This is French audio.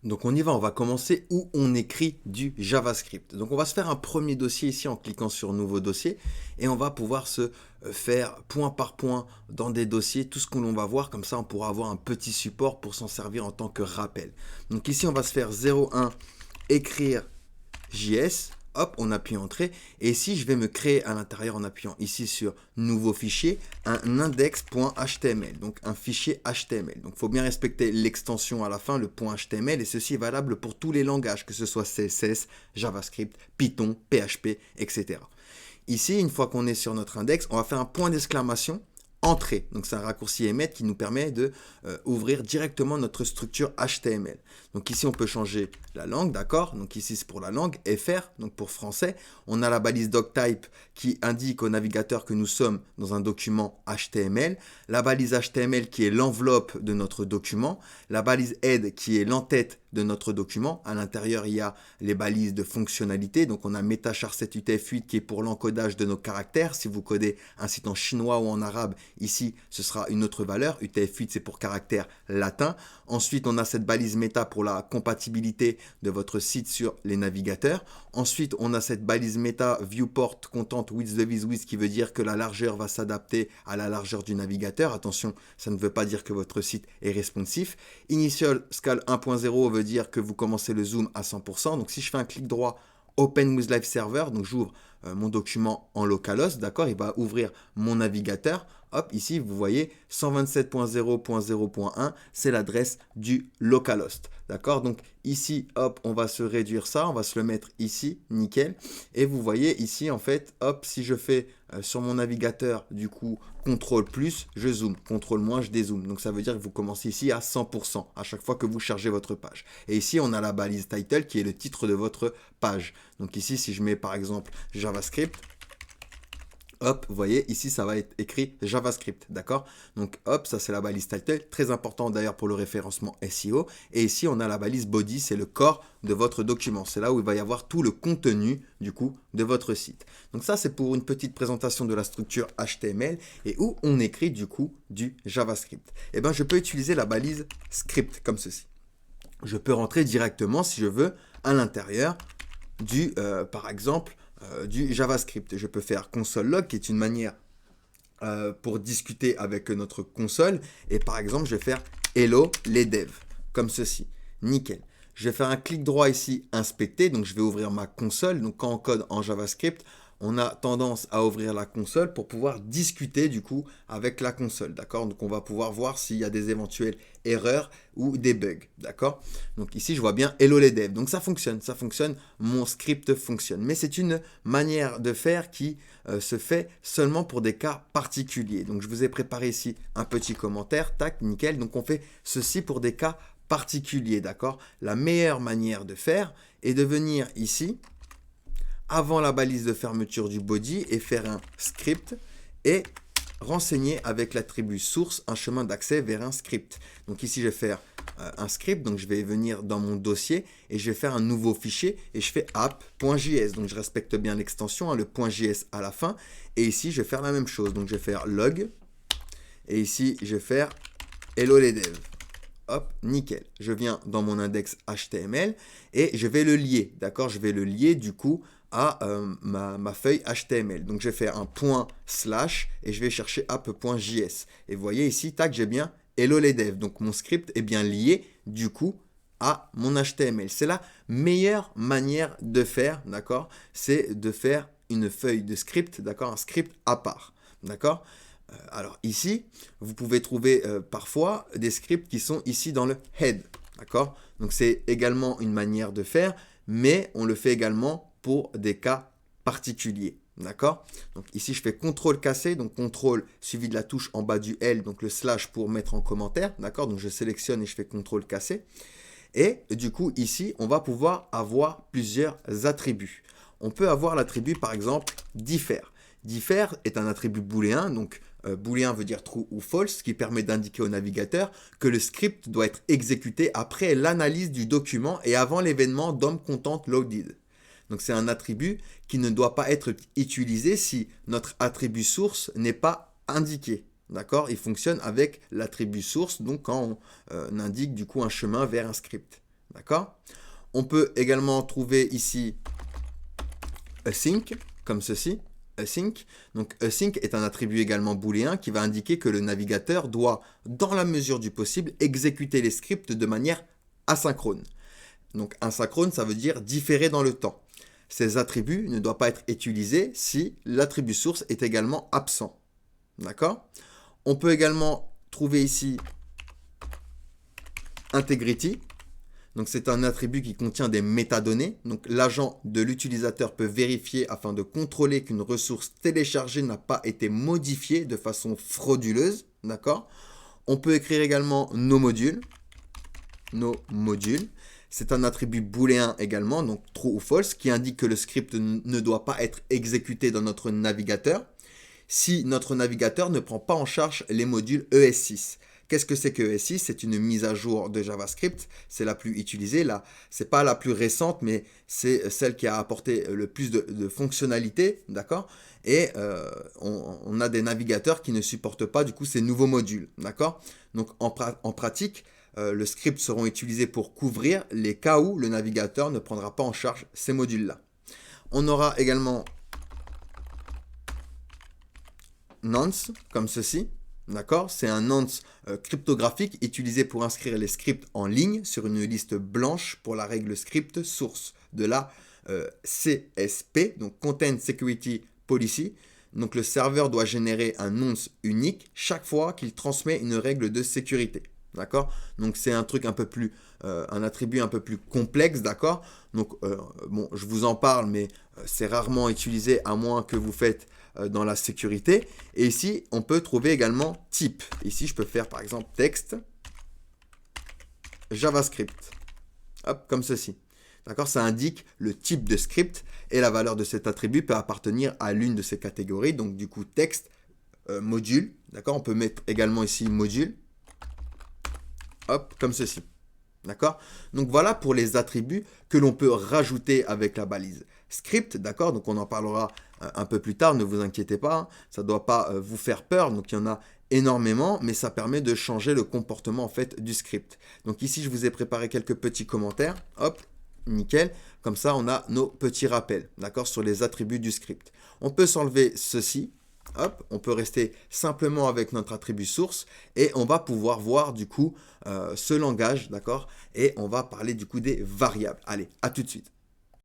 Donc on y va, on va commencer où on écrit du JavaScript. Donc on va se faire un premier dossier ici en cliquant sur nouveau dossier et on va pouvoir se faire point par point dans des dossiers tout ce que l'on va voir, comme ça on pourra avoir un petit support pour s'en servir en tant que rappel. Donc ici on va se faire 01 écrire JS. Hop, on appuie Entrée. Et ici, je vais me créer à l'intérieur en appuyant ici sur Nouveau fichier, un index.html, donc un fichier HTML. Donc, il faut bien respecter l'extension à la fin, le .html, et ceci est valable pour tous les langages, que ce soit CSS, JavaScript, Python, PHP, etc. Ici, une fois qu'on est sur notre index, on va faire un point d'exclamation. Entrée, donc c'est un raccourci émettre qui nous permet de ouvrir directement notre structure HTML. Donc ici on peut changer la langue, d'accord? Donc ici c'est pour la langue, FR, donc pour français. On a la balise doctype qui indique au navigateur que nous sommes dans un document HTML. La balise HTML qui est l'enveloppe de notre document. La balise head qui est l'entête de notre document. À l'intérieur, il y a les balises de fonctionnalité. Donc, on a MetaChar7 UTF-8 qui est pour l'encodage de nos caractères. Si vous codez un site en chinois ou en arabe, ici, ce sera une autre valeur. UTF-8, c'est pour caractère latin. Ensuite, on a cette balise méta pour la compatibilité de votre site sur les navigateurs. Ensuite, on a cette balise méta viewport content width device width qui veut dire que la largeur va s'adapter à la largeur du navigateur. Attention, ça ne veut pas dire que votre site est responsif. Initial scale 1.0 veut dire que vous commencez le zoom à 100%. Donc si je fais un clic droit, Open with Live Server, donc j'ouvre mon document en localhost, d'accord, il va ouvrir mon navigateur. Hop, ici, vous voyez 127.0.0.1, c'est l'adresse du localhost. D'accord? Donc ici, hop, on va se réduire ça, on va se le mettre ici, nickel. Et vous voyez ici, en fait, hop, si je fais sur mon navigateur, du coup, CTRL+, je zoome, CTRL-, je dézoome. Donc ça veut dire que vous commencez ici à 100% à chaque fois que vous chargez votre page. Et ici, on a la balise title qui est le titre de votre page. Donc ici, si je mets par exemple JavaScript, hop, vous voyez, ici, ça va être écrit JavaScript, d'accord? Donc, hop, ça, c'est la balise title, très important d'ailleurs pour le référencement SEO. Et ici, on a la balise body, c'est le corps de votre document. C'est là où il va y avoir tout le contenu, du coup, de votre site. Donc, ça, c'est pour une petite présentation de la structure HTML et où on écrit, du coup, du JavaScript. Eh bien, je peux utiliser la balise script comme ceci. Je peux rentrer directement, si je veux, à l'intérieur du, par exemple, du JavaScript. Je peux faire console log qui est une manière pour discuter avec notre console. Et par exemple, je vais faire hello les devs comme ceci. Nickel. Je vais faire un clic droit ici, inspecter. Donc, je vais ouvrir ma console. Donc, quand on code en JavaScript, on a tendance à ouvrir la console pour pouvoir discuter du coup avec la console, d'accord? Donc on va pouvoir voir s'il y a des éventuelles erreurs ou des bugs, d'accord? Donc ici je vois bien hello les devs, donc ça fonctionne, mon script fonctionne. Mais c'est une manière de faire qui se fait seulement pour des cas particuliers. Donc je vous ai préparé ici un petit commentaire, tac, nickel. Donc on fait ceci pour des cas particuliers, d'accord? La meilleure manière de faire est de venir ici avant la balise de fermeture du body et faire un script et renseigner avec l'attribut source un chemin d'accès vers un script. Donc ici, je vais faire un script, donc je vais venir dans mon dossier et je vais faire un nouveau fichier et je fais app.js. Donc je respecte bien l'extension, le .js à la fin. Et ici, je vais faire la même chose. Donc je vais faire log et ici, je vais faire hello les devs. Hop, nickel. Je viens dans mon index HTML et je vais le lier, d'accord? Je vais le lier du coup à ma feuille HTML. Donc, je vais faire un point slash et je vais chercher app.js. Et vous voyez ici, tac, j'ai bien hello les devs. Donc, mon script est bien lié du coup à mon HTML. C'est la meilleure manière de faire, d'accord? C'est de faire une feuille de script, d'accord? Un script à part, d'accord? Alors ici, vous pouvez trouver parfois des scripts qui sont ici dans le head, d'accord? Donc c'est également une manière de faire, mais on le fait également pour des cas particuliers, d'accord? Donc ici, je fais CTRL cassé, donc CTRL suivi de la touche en bas du L, donc le slash pour mettre en commentaire, d'accord? Donc je sélectionne et je fais CTRL cassé. Et du coup, ici, on va pouvoir avoir plusieurs attributs. On peut avoir l'attribut, par exemple, differ. Differ est un attribut booléen, donc booléen veut dire true ou false, ce qui permet d'indiquer au navigateur que le script doit être exécuté après l'analyse du document et avant l'événement DOM content loaded. Donc c'est un attribut qui ne doit pas être utilisé si notre attribut source n'est pas indiqué. D'accord? Il fonctionne avec l'attribut source, donc quand on indique du coup un chemin vers un script. D'accord? On peut également trouver ici async, comme ceci. Async. Donc async est un attribut également booléen qui va indiquer que le navigateur doit, dans la mesure du possible, exécuter les scripts de manière asynchrone. Donc asynchrone, ça veut dire différé dans le temps. Ces attributs ne doivent pas être utilisés si l'attribut source est également absent. D'accord? On peut également trouver ici integrity. Donc c'est un attribut qui contient des métadonnées. Donc l'agent de l'utilisateur peut vérifier afin de contrôler qu'une ressource téléchargée n'a pas été modifiée de façon frauduleuse. D'accord? On peut écrire également nos modules. Nos modules. C'est un attribut booléen également, donc true ou false, qui indique que le script ne doit pas être exécuté dans notre navigateur si notre navigateur ne prend pas en charge les modules ES6. Qu'est-ce que c'est que ES6? C'est une mise à jour de JavaScript, c'est la plus utilisée, là, c'est pas la plus récente, mais c'est celle qui a apporté le plus de fonctionnalités, d'accord? Et on a des navigateurs qui ne supportent pas du coup ces nouveaux modules, d'accord? Donc en pratique, le script seront utilisés pour couvrir les cas où le navigateur ne prendra pas en charge ces modules-là. On aura également nonce, comme ceci. D'accord? C'est un nonce cryptographique utilisé pour inscrire les scripts en ligne sur une liste blanche pour la règle script source de la CSP, donc Content Security Policy. Donc le serveur doit générer un nonce unique chaque fois qu'il transmet une règle de sécurité. D'accord? Donc c'est un truc un peu plus, un attribut un peu plus complexe, d'accord? Donc bon, je vous en parle, mais c'est rarement utilisé à moins que vous faites dans la sécurité. Et ici, on peut trouver également type. Ici, je peux faire par exemple texte JavaScript. Hop, comme ceci. D'accord? Ça indique le type de script et la valeur de cet attribut peut appartenir à l'une de ces catégories. Donc du coup, texte, module. D'accord? On peut mettre également ici module. Hop, comme ceci. D'accord? Donc voilà pour les attributs que l'on peut rajouter avec la balise script. D'accord? Donc on en parlera un peu plus tard, ne vous inquiétez pas. Hein, ça ne doit pas vous faire peur. Donc il y en a énormément, mais ça permet de changer le comportement en fait du script. Donc ici, je vous ai préparé quelques petits commentaires. Hop, nickel. Comme ça, on a nos petits rappels, d'accord, sur les attributs du script. On peut s'enlever ceci. Hop, on peut rester simplement avec notre attribut source et on va pouvoir voir du coup ce langage, d'accord, et on va parler du coup des variables. Allez, à tout de suite.